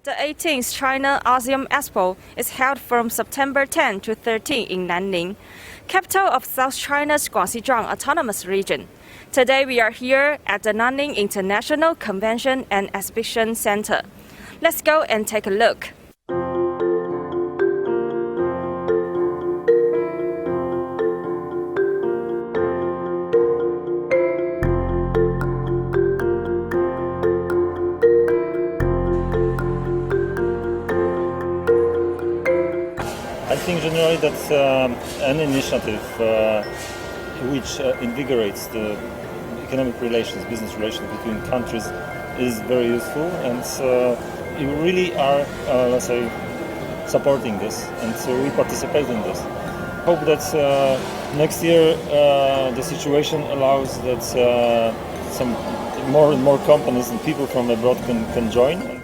The 18th China-ASEAN Expo is held from September 10 to 13 in Nanning, capital of South China's Guangxi Autonomous Region. Today we are here at the Nanning International Convention and Exhibition Center. Let's go and take a look. I think generally that's an initiative which invigorates the economic relations, business relations between countries is very useful, and you really are, let's say, supporting this, and so we participate in this. Hope that next year the situation allows that some more and more companies and people from abroad can join.